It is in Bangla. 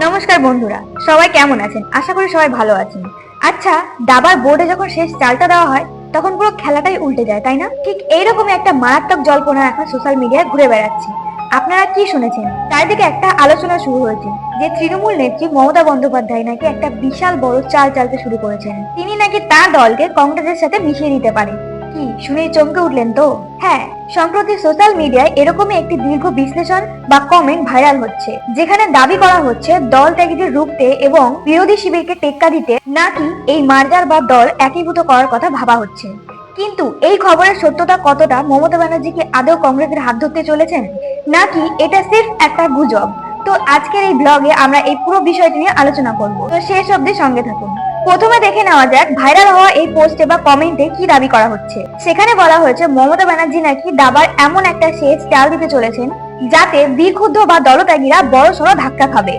নমস্কার বন্ধুরা, সবাই কেমন আছেন? আশা করি সবাই ভালো আছেন। আচ্ছা, দাবার বোর্ডে যখন শেষ চালটা দেওয়া হয় তখন পুরো খেলাটাই উল্টে যায়, তাই না? ঠিক এইরকমই একটা মারাত্মক জল্পনা এখন সোশ্যাল মিডিয়ায় ঘুরে বেড়াচ্ছে। আপনারা কি শুনেছেন? চারিদিকে একটা আলোচনা শুরু হয়েছে যে তৃণমূল নেত্রী মমতা বন্দ্যোপাধ্যায় নাকি একটা বিশাল বড় চাল চালতে শুরু করেছেন। তিনি নাকি তার দলকে কংগ্রেসের সাথে মিশিয়ে দিতে পারে। কি শুনে চমকে উঠলেন তো? হ্যাঁ, সম্প্রতি সোশ্যাল মিডিয়ায় এরকমই একটি দীর্ঘ বিশ্লেষণ বা কমেন্ট ভাইরাল হচ্ছে, যেখানে দাবি করা হচ্ছে দল ত্যাগীদের রুখতে এবং বিরোধী শিবিরকে টেক্কা দিতে নাকি এই মার্জার বা দল একীভূত করার কথা ভাবা হচ্ছে। কিন্তু এই খবরের সত্যতা কতটা? মমতা ব্যানার্জি কি আদৌ কংগ্রেসের হাত ধরতে চলেছেন, নাকি এটা সির্ফ একটা গুজব? তো আজকের এই ব্লগে আমরা এই পুরো বিষয়টি নিয়ে আলোচনা করব, তো শেষ অবধি সঙ্গে থাকুন। প্রথমে দেখে নেওয়া যাক ভাইরাল হওয়া এই পোস্টে বা কমেন্টে কি দাবি করা হচ্ছে। সেখানে বলা হয়েছে মমতা ব্যানার্জি নাকি দাবার এমন একটা শেষ চাল দিতে চলেছেন যাতে বিক্ষুব্ধ বা দলত্যাগীরা বড়সড় ধাক্কা খাবে।